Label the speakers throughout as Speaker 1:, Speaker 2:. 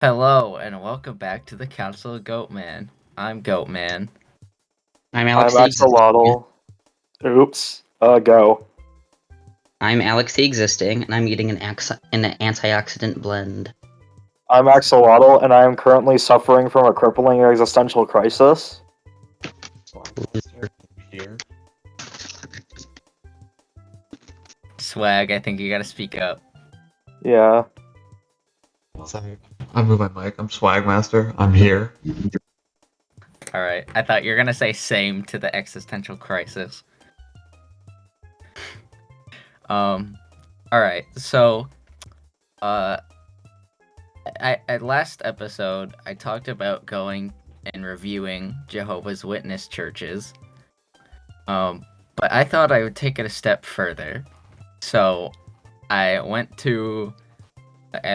Speaker 1: Hello, and welcome back to the Council of Goatmen. I'm Goatman.
Speaker 2: I'm
Speaker 3: I'm
Speaker 2: AlexTheExisting.
Speaker 3: Axolotl. Oops. Go.
Speaker 2: I'm AlexTheExisting, and I'm eating an antioxidant blend.
Speaker 3: I'm Axolotl, and I am currently suffering from a crippling existential crisis.
Speaker 4: Swagmaster here.
Speaker 1: Swag, I think you gotta speak up.
Speaker 3: Yeah.
Speaker 4: Sorry. I moved my mic. I'm Swagmaster. I'm here.
Speaker 1: Alright, I thought you were gonna say same to the existential crisis. Alright, so, at last episode, I talked about going and reviewing Jehovah's Witness churches. But I thought I would take it a step further. So, I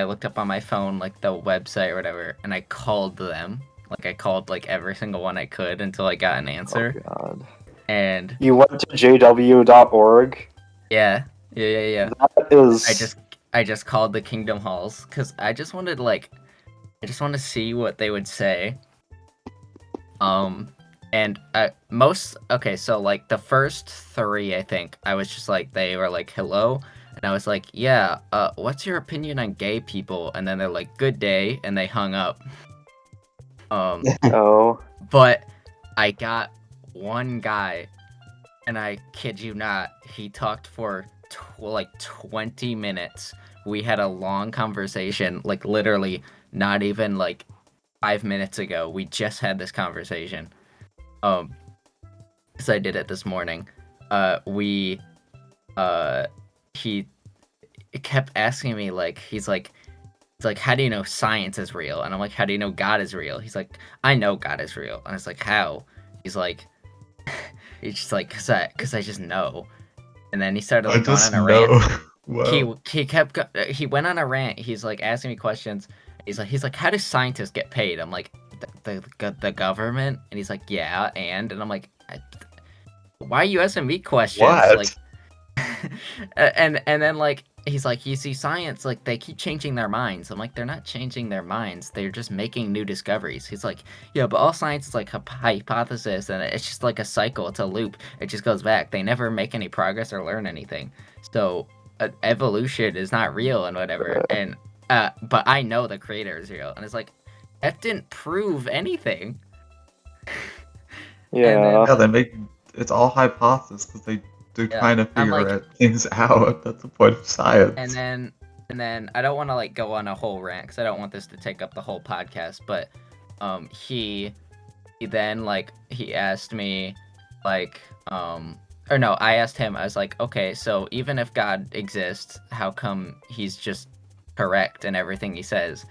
Speaker 1: looked up on my phone, like, the website or whatever, and I called them. Like, I called, like, every single one I could until I got an answer.
Speaker 3: Oh, God.
Speaker 1: And,
Speaker 3: You went to jw.org?
Speaker 1: yeah.
Speaker 3: That is...
Speaker 1: I just called the Kingdom Halls, because I just wanted, like, I just want to see what they would say. Okay, so, like, the first three, I think, I was just like, they were like, hello, and I was like, yeah, what's your opinion on gay people? And then they're like, good day, and they hung up.
Speaker 3: Oh.
Speaker 1: But I got one guy, and I kid you not, he talked for like 20 minutes. We had a long conversation, like literally not even like 5 minutes ago. We just had this conversation. Because I did it this morning. He kept asking me, like, he's like, how do you know science is real? And I'm like, how do you know God is real? He's like, I know God is real. And I was like, how? He's like, he's just like, cause I just know. And then he started like going on a rant.
Speaker 4: Wow.
Speaker 1: He went on a rant. He's like asking me questions. He's like, how do scientists get paid? I'm like, the government. And he's like, yeah, and I'm like, why are you asking me questions?
Speaker 4: What?
Speaker 1: Like, and then like he's like, you see, science, like, they keep changing their minds. I'm like, they're not changing their minds. They're just making new discoveries. He's like, yeah, but all science is like a hypothesis, and it's just like a cycle. It's a loop. It just goes back. They never make any progress or learn anything. So evolution is not real and whatever. And but I know the creator is real. And it's like, that didn't prove anything.
Speaker 3: Yeah.
Speaker 4: Yeah, they make it's all hypothesis because they're trying to figure things out. That's the point of science.
Speaker 1: And then I don't want to like go on a whole rant because I don't want this to take up the whole podcast. But he then like he asked me like or no, I asked him. I was like, okay, so even if God exists, how come he's just correct in everything he says?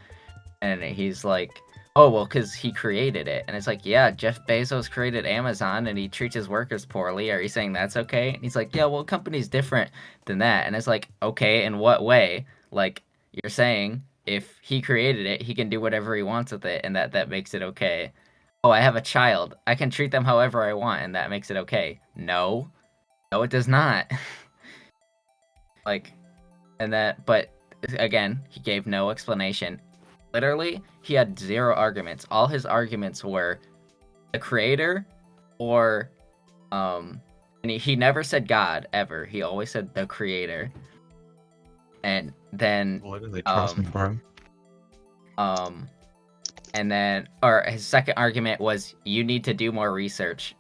Speaker 1: And he's like, oh, well, because he created it. And it's like, yeah, Jeff Bezos created Amazon and he treats his workers poorly. Are you saying that's okay? And he's like, yeah, well, company's different than that. And it's like, okay, in what way? Like, you're saying if he created it, he can do whatever he wants with it, and that makes it okay. Oh, I have a child. I can treat them however I want, and that makes it okay. No, it does not. Like, and that, but again, he gave no explanation. Literally, he had zero arguments. All his arguments were the creator or and he never said God ever. He always said the creator. And then
Speaker 4: Literally, trust me, bro.
Speaker 1: and then or his second argument was you need to do more research.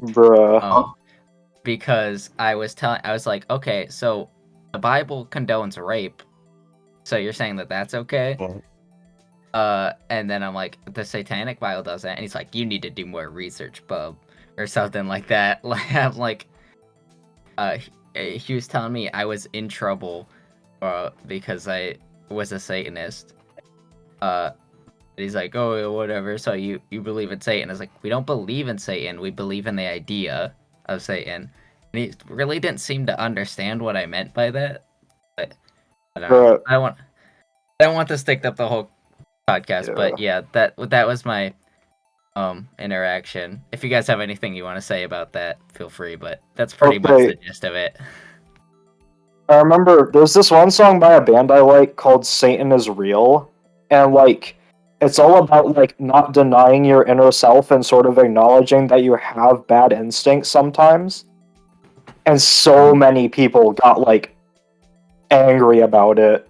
Speaker 3: Bruh.
Speaker 1: Because I was like, okay, so the Bible condones rape. So you're saying that that's okay? And then I'm like, the Satanic Bible does that, and he's like, you need to do more research, bub, or something like that. Like, I'm like, he was telling me I was in trouble, because I was a Satanist. He's like, oh, whatever. So you believe in Satan? I was like, we don't believe in Satan. We believe in the idea of Satan. And he really didn't seem to understand what I meant by that. But I don't know. I don't want to stick up the whole podcast, yeah. But yeah, that was my interaction. If you guys have anything you want to say about that, feel free, but that's pretty much the gist of it.
Speaker 3: I remember there's this one song by a band I like called Satan is Real, And like, it's all about like not denying your inner self and sort of acknowledging that you have bad instincts sometimes. And so many people got like angry about it.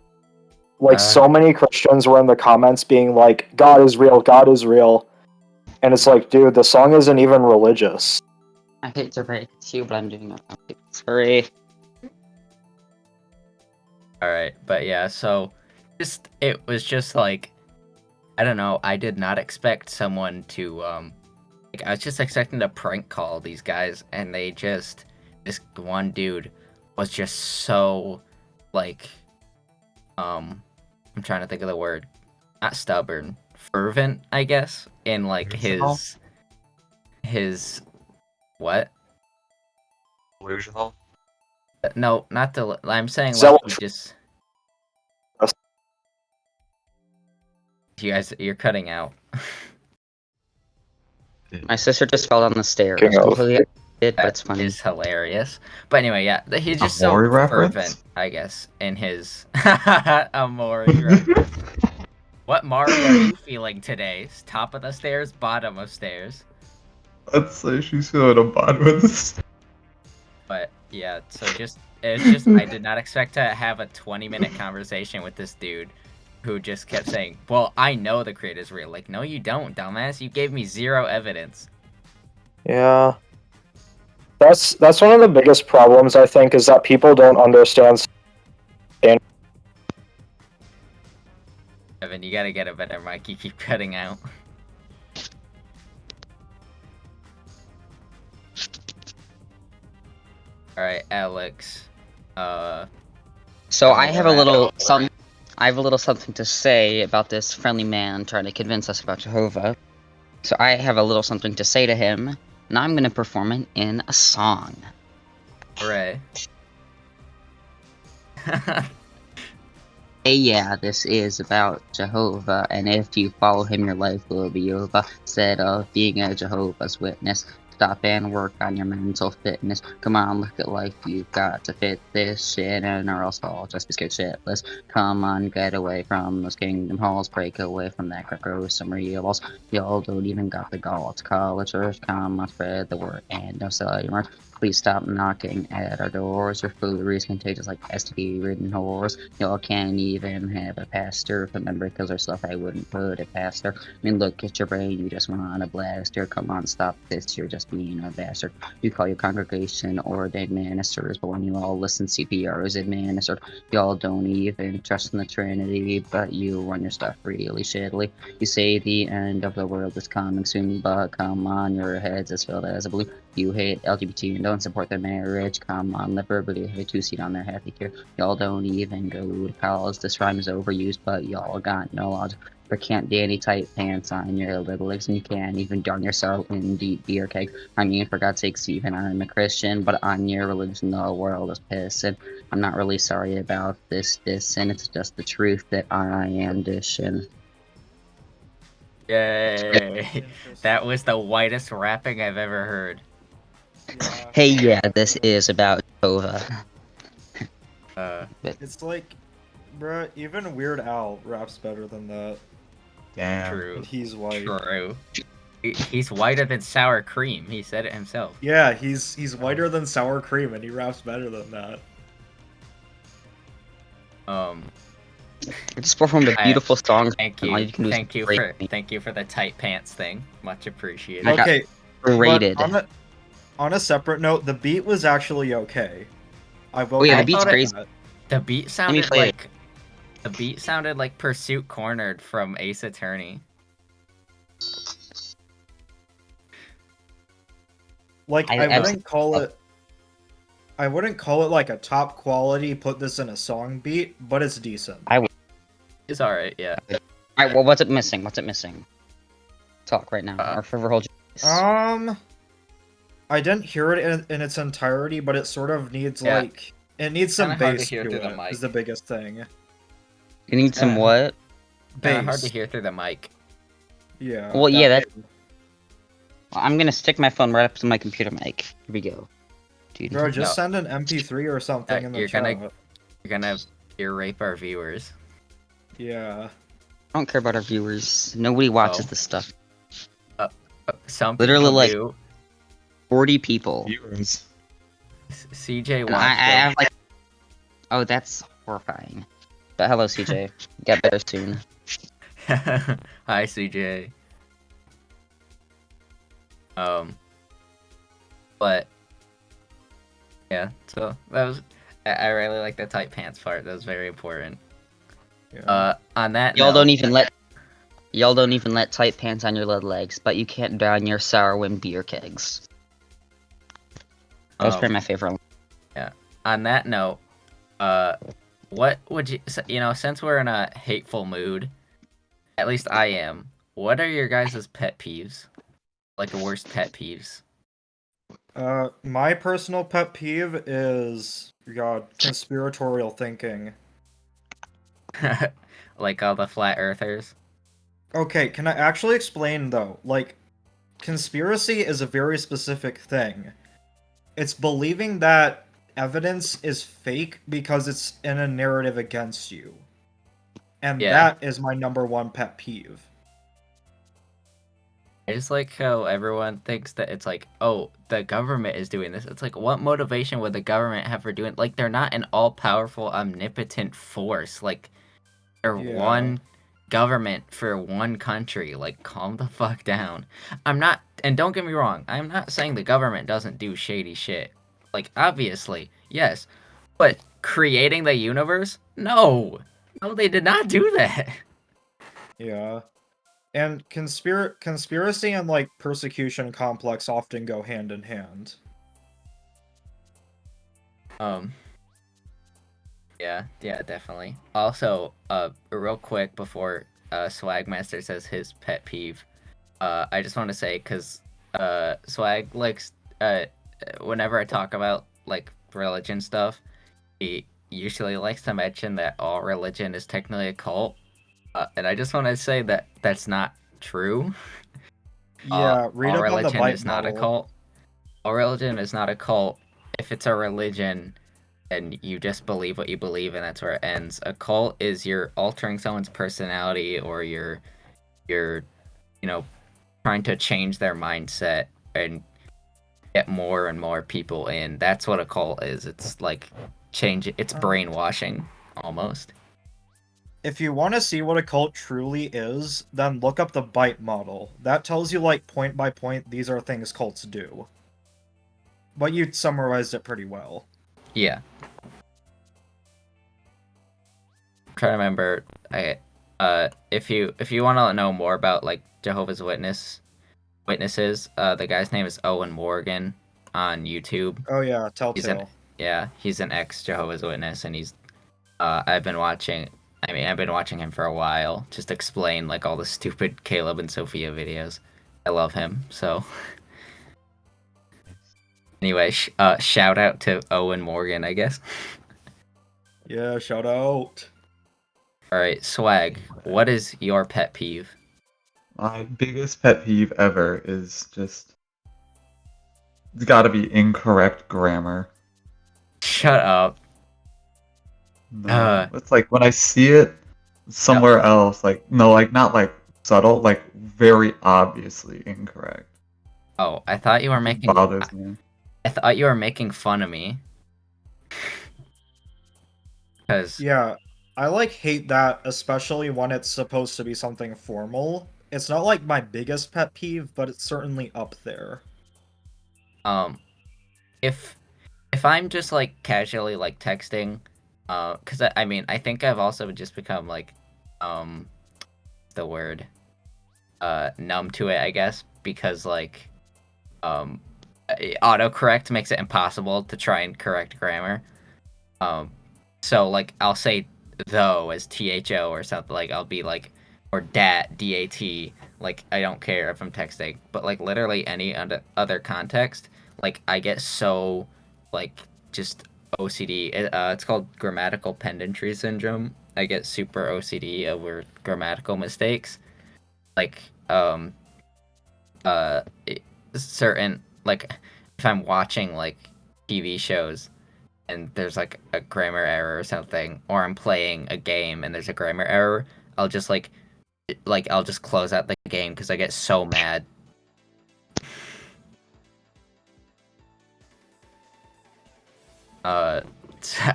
Speaker 3: Like so many Christians were in the comments being like, God is real, God is real. And it's like, dude, the song isn't even religious.
Speaker 2: I hate to break it to you, but I'm doing it. Sorry.
Speaker 1: Alright, but yeah, so it was just like, I don't know, I did not expect someone to like, I was just expecting to prank call these guys, and this one dude was just so like I'm trying to think of the word, not stubborn, fervent, I guess, in like his what?
Speaker 5: Delusional?
Speaker 1: No, not the. I'm saying like
Speaker 3: Zealot.
Speaker 1: he just. You guys, you're cutting out.
Speaker 2: My sister just fell down the stairs.
Speaker 3: King of.
Speaker 2: Completely did, but
Speaker 1: That
Speaker 2: it's funny.
Speaker 1: is hilarious. But anyway, yeah, he's just so
Speaker 4: Maury
Speaker 1: fervent,
Speaker 4: reference?
Speaker 1: I guess, in his a Maury reference. What Maury are you feeling today? Top of the stairs, bottom of stairs?
Speaker 4: I'd say she's feeling a bottom of this.
Speaker 1: But yeah, so it's just I did not expect to have a 20-minute conversation with this dude who just kept saying, well, I know the creator's real. Like, no, you don't, dumbass. You gave me 0 evidence.
Speaker 3: Yeah. That's one of the biggest problems, I think, is that people don't understand.
Speaker 1: Evan, you gotta get a better mic. You keep cutting out. Alright, Alex.
Speaker 2: So I have a little something to say about this friendly man trying to convince us about Jehovah. So I have a little something to say to him, and I'm gonna perform it in a song.
Speaker 1: Hooray.
Speaker 2: Hey, yeah, this is about Jehovah, and if you follow him, your life will be over. Instead of being a Jehovah's Witness, stop and work on your mental fitness. Come on, look at life, you've got to fit this shit in, or else I'll just be scared shitless. Come on, get away from those kingdom halls, break away from that crap, grow some real balls. Y'all don't even got the gall to call a church. Come on, spread the word, and don't sell your merch. Please stop knocking at our doors. Your foolery is contagious like STD-ridden whores. Y'all can't even have a pastor. Remember, because there's stuff I wouldn't put it past her. I mean, look at your brain, you just want to blast her. Come on, stop this, you're just being a bastard. You call your congregation ordained ministers, but when you all listen, CPR is administered. Y'all don't even trust in the Trinity, but you run your stuff really shittily. You say the end of the world is coming soon, but come on, your head's as filled as a balloon. You hate LGBT and don't support their marriage. Come on, liberally have a 2-seat on their happy care. Y'all don't even go to college. This rhyme is overused, but y'all got no logic. There can't be any tight pants on your little legs, and you can't even darn yourself in deep beer keg. I mean, for God's sakes, even I'm a Christian, but on your religion, the world is pissing. I'm not really sorry about this, and it's just the truth that I am dishing.
Speaker 1: Yay! That was the whitest rapping I've ever heard.
Speaker 6: Yeah.
Speaker 2: Hey, yeah, this is about Jehovah.
Speaker 6: It's like, bruh, even Weird Al raps better than that.
Speaker 4: Damn.
Speaker 1: True.
Speaker 6: And he's white.
Speaker 1: True. He's whiter than sour cream. He said it himself.
Speaker 6: Yeah, he's whiter than sour cream, and he raps better than that.
Speaker 2: I just performed a beautiful song.
Speaker 1: Thank
Speaker 2: and all
Speaker 1: you.
Speaker 2: can do is break me.
Speaker 1: Thank you for the tight pants thing. Much appreciated.
Speaker 2: I got
Speaker 6: Okay,
Speaker 2: rated.
Speaker 6: but on a separate note, the beat was actually okay. I vote.
Speaker 2: Oh yeah, the
Speaker 1: I
Speaker 2: beat's
Speaker 1: thought it-
Speaker 2: crazy.
Speaker 1: The beat sounded
Speaker 2: play it.
Speaker 1: like Pursuit Cornered from Ace Attorney.
Speaker 6: Like I wouldn't call it. I wouldn't call it like a top quality. Put this in a song beat, but it's decent.
Speaker 1: It's alright, yeah.
Speaker 2: Alright, well, what's it missing? What's it missing? Talk right now. Or forever hold your peace.
Speaker 6: I didn't hear it in its entirety, but it sort of needs
Speaker 1: Yeah.
Speaker 6: like it needs some
Speaker 1: Kinda hard to
Speaker 6: bass
Speaker 1: hear
Speaker 6: to
Speaker 1: through the
Speaker 6: it.
Speaker 1: mic.
Speaker 6: Is the biggest thing.
Speaker 2: You need some what?
Speaker 1: Hard
Speaker 6: Bass.
Speaker 1: to hear through the mic.
Speaker 6: Yeah.
Speaker 2: Well, yeah, that.
Speaker 6: thing.
Speaker 2: I'm gonna stick my phone right up to my computer mic. Here we go. Dude.
Speaker 6: Bro, just
Speaker 1: No.
Speaker 6: send an MP3 or something in the
Speaker 1: You're
Speaker 6: chat.
Speaker 1: gonna ear rape our viewers.
Speaker 6: Yeah.
Speaker 2: I don't care about our viewers. Nobody watches this stuff.
Speaker 1: Some
Speaker 2: Literally,
Speaker 1: people
Speaker 2: like,
Speaker 1: do.
Speaker 2: 40 people.
Speaker 4: Viewers.
Speaker 1: CJ
Speaker 2: And
Speaker 1: watched
Speaker 2: I
Speaker 1: them.
Speaker 2: have like, oh, that's horrifying. But hello, CJ. Get better soon.
Speaker 1: Hi, CJ. But yeah, so that was. I really like the tight pants part. That was very important.
Speaker 6: Yeah.
Speaker 1: On that
Speaker 2: Y'all
Speaker 1: note,
Speaker 2: don't even let tight pants on your lead legs, but you can't drown your sour wind beer kegs. That was probably my favorite one.
Speaker 1: Yeah. On that note, what would you since we're in a hateful mood, at least I am. What are your guys' pet peeves? Like the worst pet peeves?
Speaker 6: My personal pet peeve is conspiratorial thinking.
Speaker 1: Like all the flat earthers?
Speaker 6: Okay, can I actually explain though? Like, conspiracy is a very specific thing. It's believing that evidence is fake because it's in a narrative against you. And that is my #1 pet peeve.
Speaker 1: I just like how everyone thinks that it's like, oh, the government is doing this. It's like, what motivation would the government have for doing? Like, they're not an all-powerful, omnipotent force. Like, they're one government for one country. Like, calm the fuck down. I'm not, and don't get me wrong, I'm not saying the government doesn't do shady shit. Like, obviously, yes. But creating the universe? No. No, they did not do that.
Speaker 6: Yeah. And conspiracy and, like, persecution complex often go hand in hand.
Speaker 1: Yeah, definitely. Also, real quick before Swagmaster says his pet peeve, I just want to say, because Swag likes, whenever I talk about, like, religion stuff, he usually likes to mention that all religion is technically a cult. And I just want to say that that's not true.
Speaker 6: Yeah, read up on the
Speaker 1: religion
Speaker 6: bite
Speaker 1: is not a
Speaker 6: model.
Speaker 1: cult. All religion is not a cult. If it's a religion, and you just believe what you believe, and that's where it ends. A cult is you're altering someone's personality, or you're trying to change their mindset and get more and more people in. That's what a cult is. It's like it's brainwashing almost.
Speaker 6: If you want to see what a cult truly is, then look up the bite model. That tells you, like, point by point, these are things cults do. But you summarized it pretty well.
Speaker 1: Yeah. I'm trying to remember. If you want to know more about, like, Jehovah's witnesses, the guy's name is Owen Morgan on YouTube.
Speaker 6: Oh yeah, Telltale.
Speaker 1: He's an ex Jehovah's Witness, and he's I've been watching him for a while, just explain, like, all the stupid Caleb and Sophia videos. I love him, so. Anyway, shout out to Owen Morgan, I guess.
Speaker 6: Yeah, shout out.
Speaker 1: Alright, Swag, what is your pet peeve?
Speaker 4: My biggest pet peeve ever is just... It's gotta be incorrect grammar.
Speaker 1: Shut up.
Speaker 4: No, it's like when I see it somewhere else, like, no, like, not like subtle, like very obviously incorrect.
Speaker 1: Oh, I thought you were making...
Speaker 4: It bothers me.
Speaker 1: I thought you were making fun of me. Because...
Speaker 6: Yeah, I, like, hate that, especially when it's supposed to be something formal. It's not, like, my biggest pet peeve, but it's certainly up there.
Speaker 1: If I'm just, like, casually, like, texting, because I think I've also just become, like, the word, numb to it, I guess, because, like, autocorrect makes it impossible to try and correct grammar. So, like, I'll say though as THO or something, like, I'll be like, or dat, DAT, like, I don't care if I'm texting, but, like, literally any other context, like, I get so, like, just OCD. It's called grammatical pedantry syndrome. I get super OCD over grammatical mistakes. Like, certain, like, if I'm watching, like, TV shows and there's, like, a grammar error or something, or I'm playing a game and there's a grammar error, I'll just, like, like I'll just close out the game because I get so mad.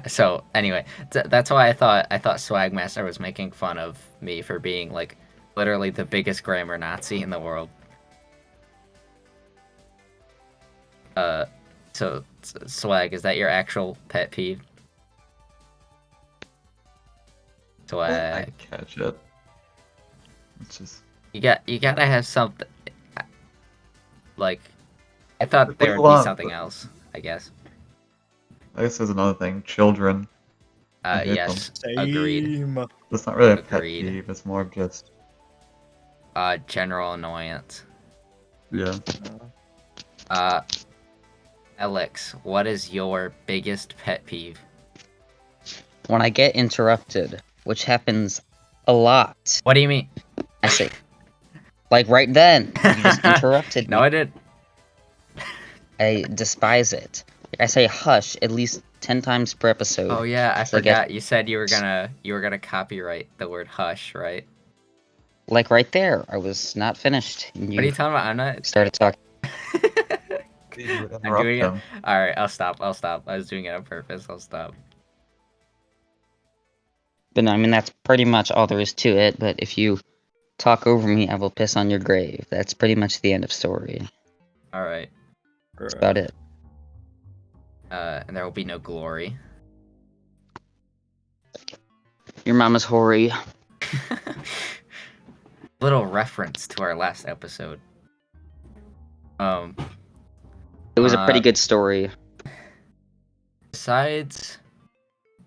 Speaker 1: So anyway, that's why I thought Swagmaster was making fun of me for being like literally the biggest grammar Nazi in the world. So Swag, is that your actual pet peeve?
Speaker 4: I
Speaker 1: Swag,
Speaker 4: catch it. It's just.
Speaker 1: you gotta have something. Like, I thought
Speaker 4: What
Speaker 1: there
Speaker 4: do you
Speaker 1: would be
Speaker 4: want?
Speaker 1: something else. I guess.
Speaker 4: I guess there's another thing. Children. I hate them.
Speaker 1: Yes, agreed.
Speaker 6: Same.
Speaker 4: It's not really a pet
Speaker 1: Agreed.
Speaker 4: peeve. It's more of just.
Speaker 1: General annoyance.
Speaker 4: Yeah.
Speaker 1: Alex, what is your biggest pet peeve?
Speaker 2: When I get interrupted, which happens a lot,
Speaker 1: What do you mean?
Speaker 2: I say, like right then, you just interrupted me.
Speaker 1: No, I didn't.
Speaker 2: I despise it. I say hush at least 10 times per episode.
Speaker 1: Oh yeah, I
Speaker 2: So I get-
Speaker 1: forgot. You said you were gonna copyright the word hush, right?
Speaker 2: Like right there, I was not finished. And
Speaker 1: What are you talking about? I'm not.
Speaker 2: started talking.
Speaker 4: You would
Speaker 1: I'm
Speaker 4: interrupt
Speaker 1: doing
Speaker 4: them.
Speaker 1: it. All right, I'll stop. I was doing it on purpose. I'll stop.
Speaker 2: But no, I mean, that's pretty much all there is to it. But if you talk over me, I will piss on your grave. That's pretty much the end of story.
Speaker 1: All right.
Speaker 2: That's about it.
Speaker 1: And there will be no glory.
Speaker 2: Your mama's hoary.
Speaker 1: Little reference to our last episode.
Speaker 2: It was a pretty good story.
Speaker 1: Besides,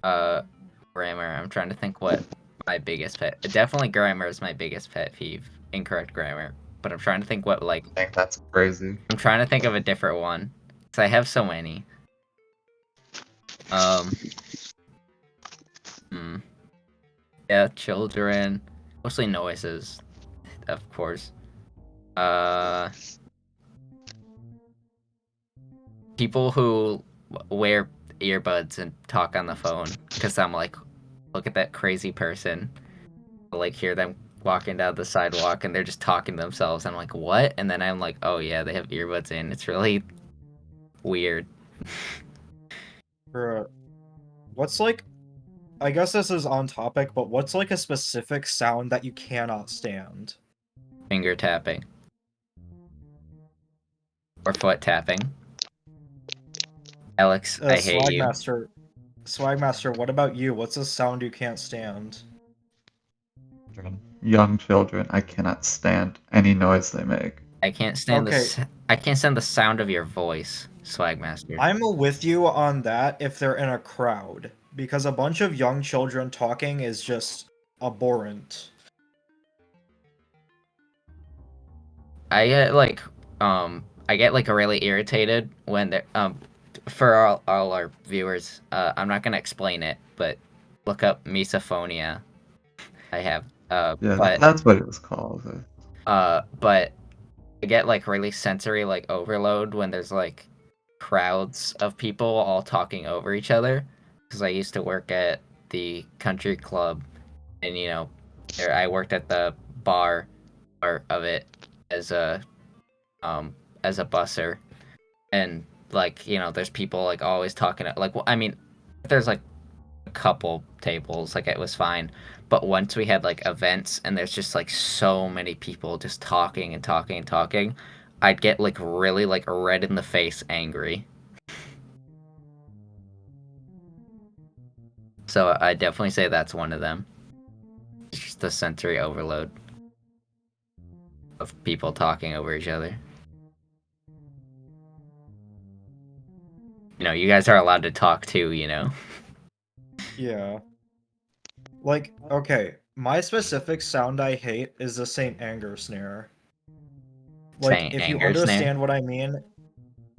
Speaker 1: grammar, I'm trying to think what my biggest pet. Definitely grammar is my biggest pet peeve. Incorrect grammar. But I'm trying to think what like.
Speaker 4: I think that's crazy.
Speaker 1: I'm trying to think of a different one. Cause I have so many. Yeah, children. Mostly noises, of course. People who wear earbuds and talk on the phone. Cause I'm like, look at that crazy person. I like hear them walking down the sidewalk and they're just talking to themselves. I'm like, what? And then I'm like, oh yeah, they have earbuds in. It's really weird.
Speaker 6: What's like, I guess this is on topic, but what's like a specific sound that you cannot stand?
Speaker 1: Finger tapping. Or foot tapping. Alex, I hate you.
Speaker 6: Swagmaster, what about you? What's a sound you can't stand?
Speaker 4: Young children, I cannot stand any noise they make.
Speaker 1: I can't stand
Speaker 6: Okay.
Speaker 1: I can't stand the sound of your voice, Swagmaster.
Speaker 6: I'm with you on that if they're in a crowd, because a bunch of young children talking is just abhorrent.
Speaker 1: I get like really irritated when they're for all our viewers, I'm not gonna explain it, but look up misophonia. I have
Speaker 4: Yeah,
Speaker 1: but
Speaker 4: that's what it was called.
Speaker 1: but I get like really sensory like overload when there's like crowds of people all talking over each other, because I used to work at the country club, and I worked at the bar part of it as a busser, and like there's people like always talking like, well, I mean, there's like a couple tables like it was fine, but once we had like events and there's just like so many people just talking and talking and talking, I'd get like really like red in the face angry. So I definitely say that's one of them. It's just the sensory overload of people talking over each other. You guys are allowed to talk too,
Speaker 6: Yeah. Like, okay, my specific sound I hate is the Saint Anger snare. Like,
Speaker 1: Saint
Speaker 6: if you
Speaker 1: Anger snare?
Speaker 6: understand what I mean,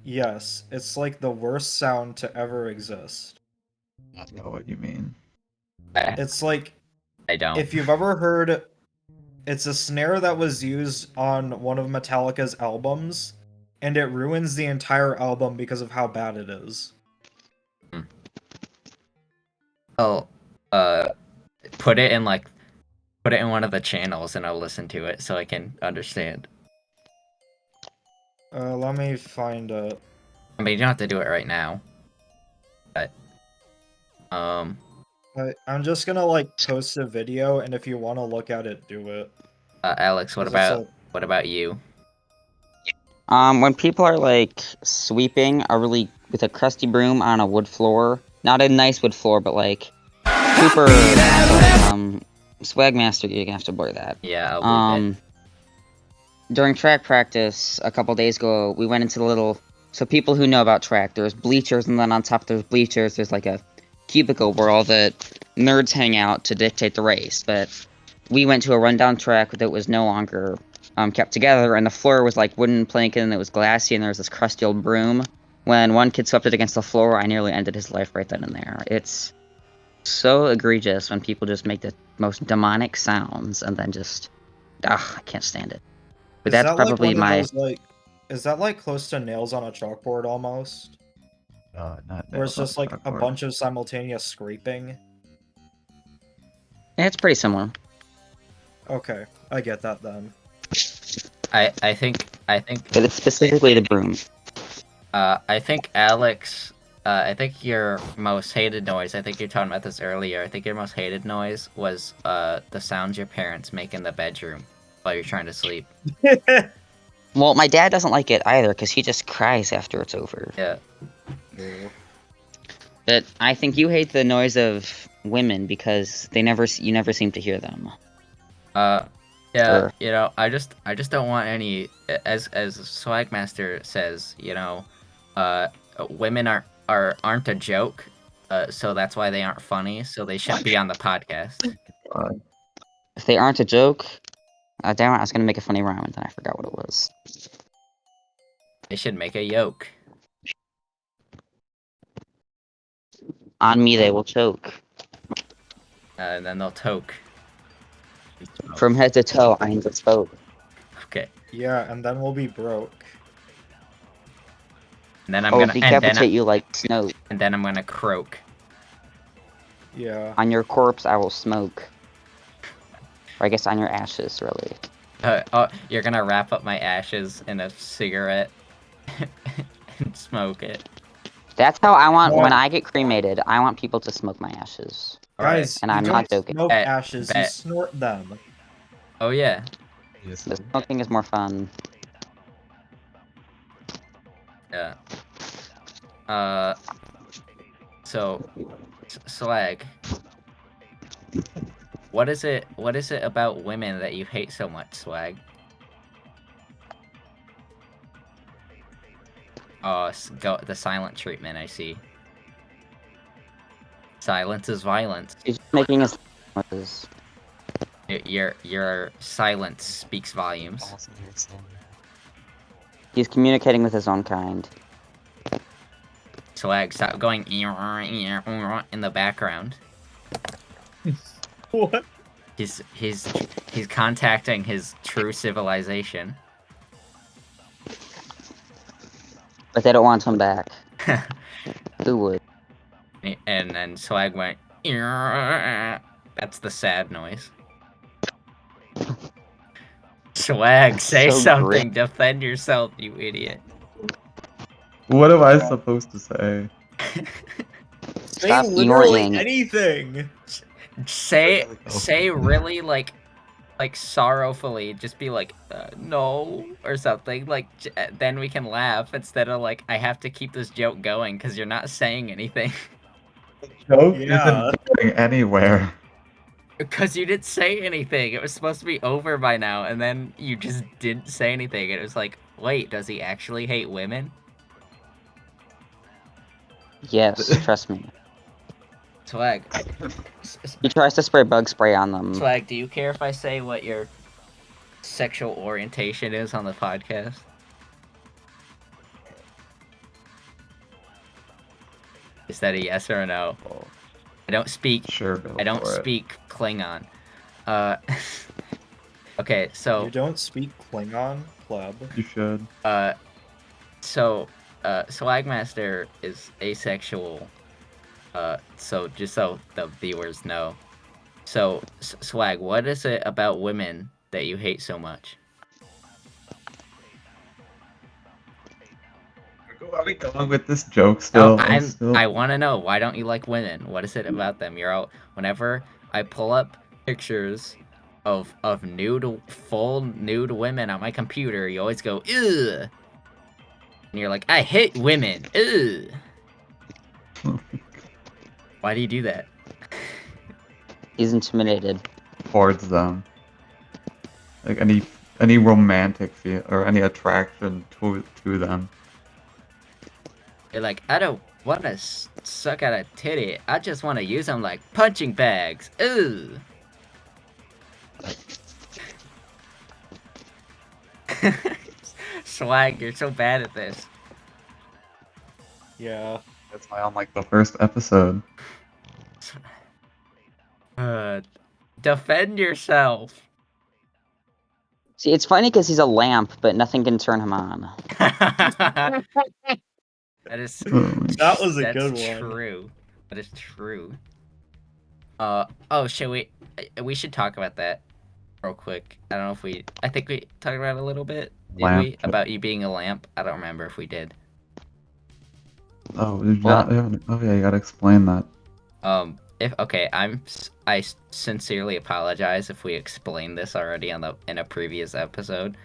Speaker 6: yes, it's like the worst sound to ever exist.
Speaker 4: I know what you mean.
Speaker 6: It's like,
Speaker 1: I don't.
Speaker 6: if you've ever heard, it's a snare that was used on one of Metallica's albums, and it ruins the entire album because of how bad it is.
Speaker 1: Well, put it in like Put it in one of the channels and I'll listen to it so I can understand.
Speaker 6: Let me find it.
Speaker 1: I mean, you don't have to do it right now. But,
Speaker 6: I'm just gonna like post a video, and if you want to look at it, do it.
Speaker 1: Alex, what
Speaker 6: 'Cause it's
Speaker 1: about you?
Speaker 2: When people are like sweeping with a crusty broom on a wood floor, not a nice wood floor, but like super. Swagmaster, you're gonna have to blur that.
Speaker 1: Yeah, I'll leave it.
Speaker 2: During track practice a couple days ago, we went into the little. So people who know about track, there's bleachers, and then on top there's bleachers. There's like a cubicle where all the nerds hang out to dictate the race. But we went to a rundown track that was no longer kept together, and the floor was like wooden plank, and it was glassy, and there was this crusty old broom. When one kid swept it against the floor, I nearly ended his life right then and there. It's so egregious when people just make the most demonic sounds and then just, I can't stand it. But that's
Speaker 6: that
Speaker 2: probably
Speaker 6: like is that like close to nails on a chalkboard almost?
Speaker 4: Not
Speaker 6: Where it's just like a
Speaker 4: chalkboard.
Speaker 6: bunch of simultaneous scraping?
Speaker 2: Yeah, it's pretty similar.
Speaker 6: Okay, I get that then.
Speaker 1: I think
Speaker 2: But it's specifically the broom.
Speaker 1: I think Alex, I think your most hated noise, I think you were talking about this earlier, I think your most hated noise was the sounds your parents make in the bedroom while you're trying to sleep.
Speaker 2: Well, my dad doesn't like it either because he just cries after it's over.
Speaker 1: Yeah.
Speaker 2: But I think you hate the noise of women because you never seem to hear them.
Speaker 1: Yeah,
Speaker 2: Sure.
Speaker 1: you know, I just don't want any, as Swagmaster says, you know, women aren't a joke, so that's why they aren't funny, so they shouldn't be on the podcast.
Speaker 2: If they aren't a joke, damn it, I was gonna make a funny rhyme and then I forgot what it was.
Speaker 1: They should make a yoke.
Speaker 2: On me they will choke.
Speaker 1: And then they'll toke.
Speaker 2: From head to toe, I ain't spoke.
Speaker 1: Okay.
Speaker 6: Yeah, and then we'll be broke.
Speaker 1: And then I'm
Speaker 2: I'll
Speaker 1: gonna
Speaker 2: decapitate you like snow.
Speaker 1: and then I'm gonna croak.
Speaker 6: Yeah.
Speaker 2: On your corpse, I will smoke. Or I guess on your ashes, really.
Speaker 1: Oh, you're gonna wrap up my ashes in a cigarette and smoke it.
Speaker 2: That's how I want,
Speaker 6: Well-
Speaker 2: when I get cremated, I want people to smoke my ashes.
Speaker 6: Guys,
Speaker 2: And
Speaker 6: you
Speaker 2: I'm
Speaker 6: don't
Speaker 2: not joking.
Speaker 6: smoke
Speaker 1: Bet,
Speaker 6: ashes, you
Speaker 1: bet.
Speaker 6: snort them.
Speaker 1: Oh yeah.
Speaker 4: Yes,
Speaker 2: The smoking is more fun.
Speaker 1: Yeah. So, Slag. What is it about women that you hate so much, Swag? Oh, go the silent treatment, I see. Silence is violence.
Speaker 2: He's just making his noises.
Speaker 1: Your silence speaks volumes.
Speaker 2: He's communicating with his own kind.
Speaker 1: Swag, stop going in the background.
Speaker 6: What?
Speaker 1: He's contacting his true civilization.
Speaker 2: But they don't want him back. Who would?
Speaker 1: And then Swag went. That's the sad noise. Swag, say
Speaker 2: So
Speaker 1: something. Defend yourself, you idiot.
Speaker 4: What am I supposed to say?
Speaker 6: Say
Speaker 2: Stop
Speaker 6: literally
Speaker 2: ignoring.
Speaker 6: anything.
Speaker 1: Say really like sorrowfully. Just be like no or something. Like then we can laugh instead of like I have to keep this joke going because you're not saying anything.
Speaker 4: Joke
Speaker 6: Yeah.
Speaker 4: isn't going anywhere.
Speaker 1: Because you didn't say anything. It was supposed to be over by now, and then you just didn't say anything. It was like, wait, does he actually hate women?
Speaker 2: Yes, trust me.
Speaker 1: Swag.
Speaker 2: He tries to spray bug spray on them.
Speaker 1: Swag, do you care if I say what your sexual orientation is on the podcast? Is that a yes or a no? I don't speak.
Speaker 4: Sure, go
Speaker 1: I don't
Speaker 4: for it.
Speaker 1: speak Klingon. Okay, so
Speaker 6: You don't speak Klingon, pleb.
Speaker 4: You should.
Speaker 1: Swagmaster is asexual. So just so the viewers know, So, Swag, what is it about women that you hate so much?
Speaker 4: Are we going with this joke
Speaker 1: No,
Speaker 4: still?
Speaker 1: I want to know, why don't you like women? What is it about them? You're out whenever I pull up pictures of full nude women on my computer, you always go, ugh. And you're like, I hate women. Ugh. Why do you do that?
Speaker 2: He's intimidated.
Speaker 4: Towards them. Like any romantic feel or any attraction to them.
Speaker 1: You're like, I don't want to suck at a titty. I just want to use them like punching bags. Ugh. Swag, you're so bad at this.
Speaker 6: Yeah.
Speaker 4: That's why on like the first episode.
Speaker 1: Defend yourself.
Speaker 2: See, it's funny because he's a lamp, but nothing can turn him on.
Speaker 1: That is
Speaker 6: That was a
Speaker 1: that's
Speaker 6: good one.
Speaker 1: true. That is true. Oh, we should talk about that real quick. I don't know if I think we talked about it a little bit. Did
Speaker 4: Lamp.
Speaker 1: we? About you being a lamp? I don't remember if we did.
Speaker 4: Oh,
Speaker 2: What?
Speaker 4: oh yeah, you gotta explain that.
Speaker 1: I sincerely apologize if we explained this already in a previous episode,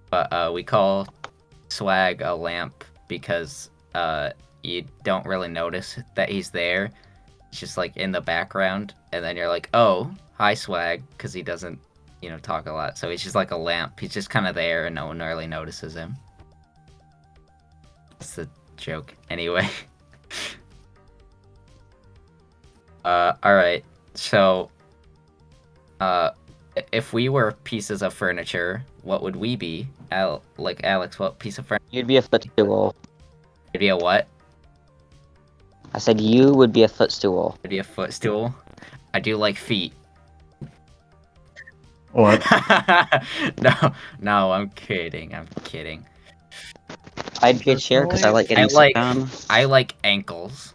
Speaker 1: but we call Swag a lamp because you don't really notice that he's there. He's just like in the background, and then you're like, oh, hi Swag, because he doesn't, talk a lot. So he's just like a lamp. He's just kind of there, and no one really notices him. It's a joke, anyway. Alright, so, if we were pieces of furniture, what would we be? Alex, what piece of furniture?
Speaker 2: You'd be a footstool.
Speaker 1: It'd be a what?
Speaker 2: I said you would be a footstool.
Speaker 1: It'd be a footstool? I do like feet.
Speaker 4: What?
Speaker 1: No, I'm kidding,
Speaker 2: I'd be a chair because I like getting sit down.
Speaker 1: I like ankles.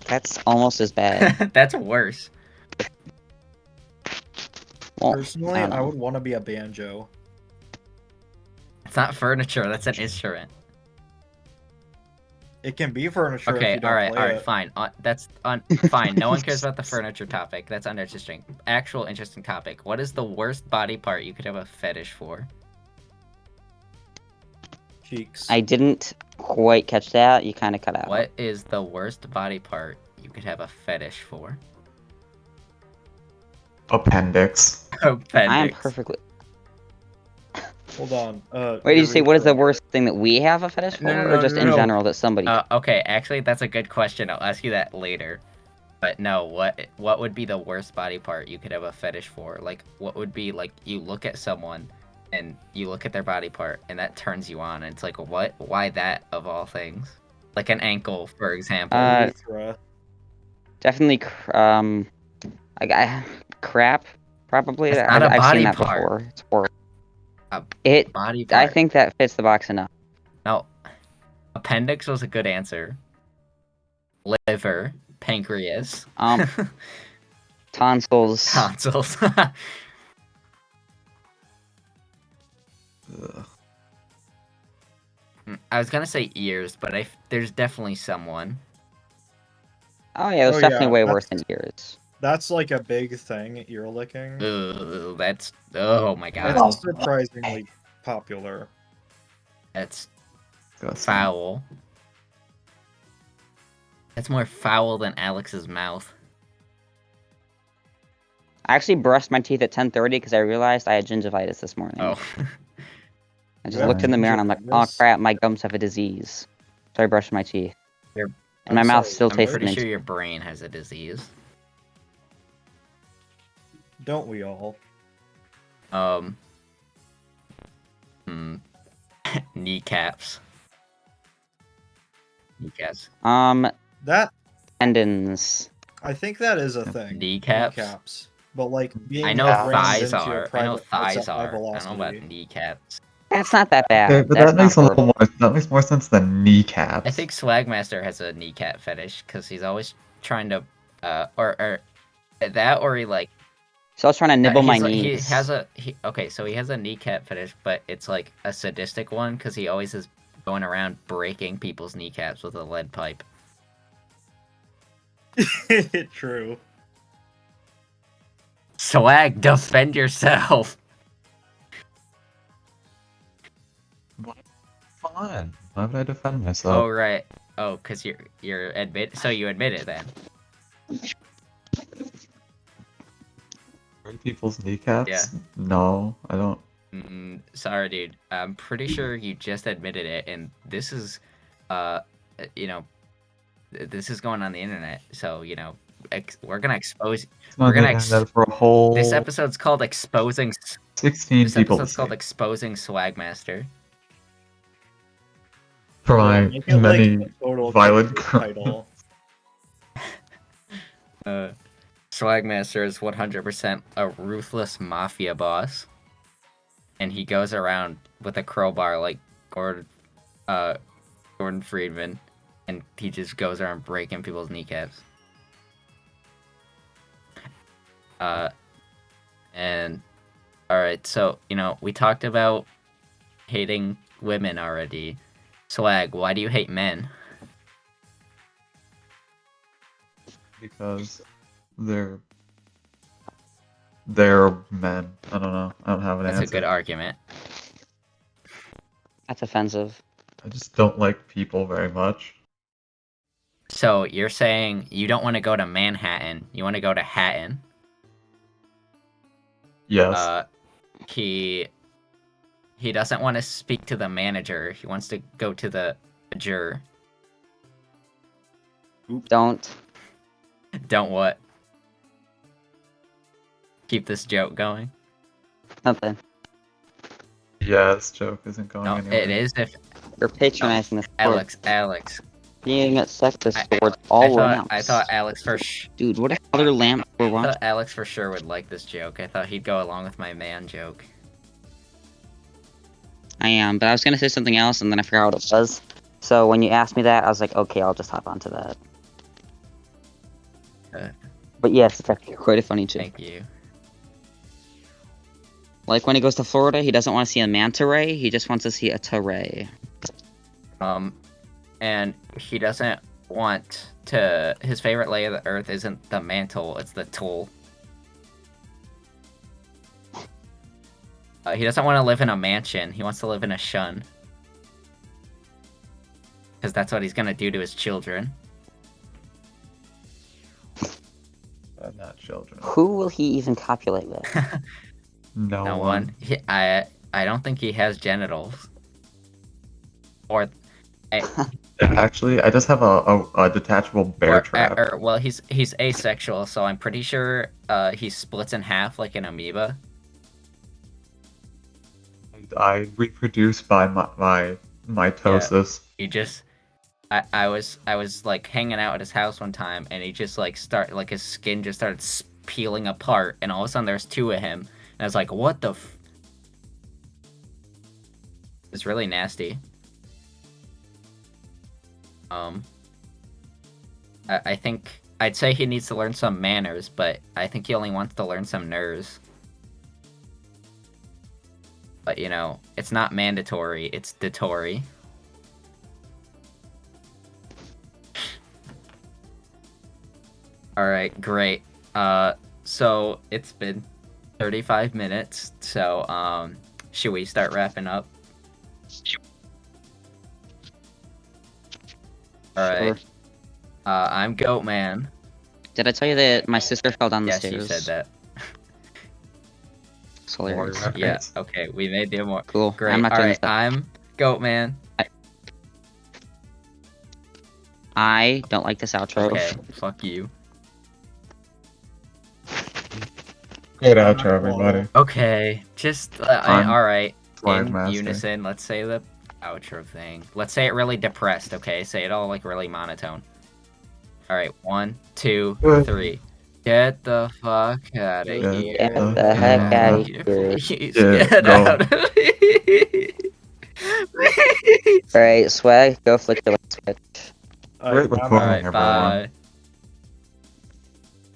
Speaker 2: That's almost as bad.
Speaker 1: That's worse.
Speaker 2: Well,
Speaker 6: Personally,
Speaker 2: don't
Speaker 6: I
Speaker 2: know.
Speaker 6: would want to be a banjo.
Speaker 1: It's not furniture, that's an instrument.
Speaker 6: It can be furniture. if
Speaker 1: Okay,
Speaker 6: you don't play
Speaker 1: alright,
Speaker 6: it.
Speaker 1: fine. Fine. No one cares about the furniture topic. That's uninteresting. Actual interesting topic. What is the worst body part you could have a fetish for?
Speaker 6: Cheeks.
Speaker 2: I didn't quite catch that. You kind of cut out.
Speaker 1: What is the worst body part you could have a fetish for?
Speaker 4: Appendix.
Speaker 1: Appendix.
Speaker 2: I am perfectly.
Speaker 6: Hold on.
Speaker 2: Wait, did you say what is the worst thing that we have a fetish for,
Speaker 1: No,
Speaker 2: or just in
Speaker 1: no.
Speaker 2: general that somebody?
Speaker 1: Okay, actually, that's a good question. I'll ask you that later. But no, what would be the worst body part you could have a fetish for? Like, what would be, like, you look at someone, and you look at their body part, and that turns you on, and it's like, what? Why that, of all things? Like an ankle, for example.
Speaker 6: Urethra.
Speaker 2: Definitely, crap. Probably.
Speaker 1: That's not a
Speaker 2: I've
Speaker 1: body
Speaker 2: seen that
Speaker 1: part.
Speaker 2: before. It's horrible.
Speaker 1: A
Speaker 2: It.
Speaker 1: body part.
Speaker 2: I think that fits the box enough.
Speaker 1: No. Appendix was a good answer. Liver. Pancreas.
Speaker 2: Tonsils.
Speaker 1: Tonsils.
Speaker 4: Ugh.
Speaker 1: I was gonna say ears, but there's definitely someone.
Speaker 2: Oh yeah, it's
Speaker 6: Oh,
Speaker 2: definitely
Speaker 6: yeah,
Speaker 2: way
Speaker 6: that's-
Speaker 2: worse than ears.
Speaker 6: That's like a big thing. Ear licking.
Speaker 1: Ugh, that's oh my god,
Speaker 6: It's surprisingly popular.
Speaker 1: that's
Speaker 4: Disgusting.
Speaker 1: foul. That's more foul than Alex's mouth.
Speaker 2: I actually brushed my teeth at 10:30 because I realized I had gingivitis this morning.
Speaker 1: Oh,
Speaker 2: I just
Speaker 6: Yeah,
Speaker 2: looked in the mirror and I'm like, oh
Speaker 6: gingivitis.
Speaker 2: crap, my gums have a disease. So I brushed my teeth.
Speaker 1: You're-
Speaker 2: And my
Speaker 6: I'm
Speaker 2: mouth
Speaker 6: sorry,
Speaker 2: still
Speaker 1: I'm
Speaker 2: tastes
Speaker 1: pretty
Speaker 2: mint.
Speaker 1: sure your brain has a disease.
Speaker 6: Don't we all?
Speaker 1: Kneecaps. Kneecaps.
Speaker 6: That
Speaker 2: Tendons.
Speaker 6: I think that is a thing.
Speaker 1: Kneecaps?
Speaker 6: Kneecaps. But like being
Speaker 1: I know
Speaker 6: rammed
Speaker 1: thighs
Speaker 6: into your
Speaker 1: are. I know
Speaker 6: private-
Speaker 1: thighs
Speaker 6: it's a high
Speaker 1: are. I don't know
Speaker 6: velocity.
Speaker 1: about kneecaps.
Speaker 2: That's not that bad.
Speaker 4: Okay, but
Speaker 2: That's
Speaker 4: that makes a
Speaker 2: not
Speaker 4: little
Speaker 2: horrible.
Speaker 4: more. That makes more sense than kneecaps.
Speaker 1: I think Swagmaster has a kneecap fetish because he's always trying to or that, or he like
Speaker 2: So I was trying to nibble my
Speaker 1: he's like-
Speaker 2: knees.
Speaker 1: He has a okay, so he has a kneecap fetish, but it's like a sadistic one because he always is going around breaking people's kneecaps with a lead pipe.
Speaker 6: True.
Speaker 1: Swag, defend yourself.
Speaker 4: Fine. Why would I defend
Speaker 1: Oh
Speaker 4: myself?
Speaker 1: right. Oh, cause you're admit. So you admit it then.
Speaker 4: Break people's kneecaps?
Speaker 1: Yeah.
Speaker 4: No, I don't.
Speaker 1: Sorry, dude. I'm pretty sure you just admitted it, and this is, you know, this is going on the internet. So you know, we're gonna expose.
Speaker 4: It's not
Speaker 1: We're gonna
Speaker 4: the internet for a whole
Speaker 1: This episode's called exposing.
Speaker 4: 16
Speaker 1: This
Speaker 4: people to
Speaker 1: episode's called
Speaker 4: see.
Speaker 1: exposing Swagmaster.
Speaker 4: For my
Speaker 6: Make it, like,
Speaker 4: many
Speaker 6: a total
Speaker 4: violent
Speaker 6: title.
Speaker 1: Swagmaster is 100% a ruthless mafia boss, and he goes around with a crowbar like Gordon Friedman, and he just goes around breaking people's kneecaps. And alright, so you know we talked about hating women already. Swag, why do you hate men?
Speaker 4: Because they're men. I don't know. I don't have an
Speaker 1: That's
Speaker 4: answer.
Speaker 1: a good argument.
Speaker 2: That's offensive.
Speaker 4: I just don't like people very much.
Speaker 1: So you're saying you don't want to go to Manhattan, you want to go to Hatton.
Speaker 4: Yes.
Speaker 1: He doesn't want to speak to the manager. He wants to go to the juror.
Speaker 2: Don't.
Speaker 1: Don't what? Keep this joke going.
Speaker 2: Nothing.
Speaker 4: Yeah, this joke isn't going
Speaker 1: No,
Speaker 4: anywhere.
Speaker 1: it is if
Speaker 2: You're patronizing this sport.
Speaker 1: Alex.
Speaker 2: Being sexist towards all lamps.
Speaker 1: I thought Alex
Speaker 2: Dude, what if other lamps were
Speaker 1: I
Speaker 2: watching?
Speaker 1: thought Alex for sure would like this joke. I thought he'd go along with my man joke.
Speaker 2: I am, but I was gonna say something else and then I forgot what it was. So when you asked me that, I was like, okay, I'll just hop onto that. But yes, it's actually quite a funny joke.
Speaker 1: Thank you.
Speaker 2: Like when he goes to Florida, he doesn't want to see a manta ray, he just wants to see a ray.
Speaker 1: And he doesn't want to. His favorite layer of the earth isn't the mantle; it's the tool. He doesn't want to live in a mansion. He wants to live in a shun. Because that's what he's gonna do to his children.
Speaker 4: But not children.
Speaker 2: Who will he even copulate with?
Speaker 4: No,
Speaker 1: one. I don't think he has genitals. Or,
Speaker 4: Actually, I just have a detachable bear trap.
Speaker 1: well, he's asexual, so I'm pretty sure he splits in half like an amoeba.
Speaker 4: I reproduce by mitosis.
Speaker 1: He just, I was like hanging out at his house one time, and he just like his skin just started peeling apart, and all of a sudden there's two of him, and I was like, what the? It's really nasty. I think I'd say he needs to learn some manners, but I think he only wants to learn some nerves. But you know, it's not mandatory, it's detory. Alright, great. So it's been 35 minutes, so should we start wrapping up? Alright.
Speaker 2: Sure.
Speaker 1: I'm Goatman.
Speaker 2: Did I tell you that my sister fell down the
Speaker 1: Yes,
Speaker 2: stairs?
Speaker 1: you said that.
Speaker 2: It's hilarious.
Speaker 4: More
Speaker 1: Yeah,
Speaker 4: reference.
Speaker 1: okay, we made the more.
Speaker 2: Cool.
Speaker 1: Great.
Speaker 2: I'm not doing
Speaker 1: Alright,
Speaker 2: this.
Speaker 1: I'm Goatman.
Speaker 2: I don't like this outro.
Speaker 1: Okay, fuck you.
Speaker 4: Good outro, everybody.
Speaker 1: Okay, just
Speaker 4: I'm
Speaker 1: alright. In
Speaker 4: Swagmaster.
Speaker 1: unison, let's say the outro thing. Let's say it really depressed, okay? Say it all like really monotone. Alright, 1, 2, 3. Get the fuck out of
Speaker 4: Get
Speaker 1: here.
Speaker 2: Get the heck out of here.
Speaker 1: Please
Speaker 4: Yeah,
Speaker 1: get
Speaker 4: go.
Speaker 1: out of here. Please.
Speaker 2: Alright, Swag, go flick the light switch.
Speaker 4: Great recording,
Speaker 1: Alright,
Speaker 4: everyone.
Speaker 1: bye.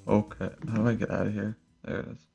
Speaker 4: Okay. How do I get out of here? There it is.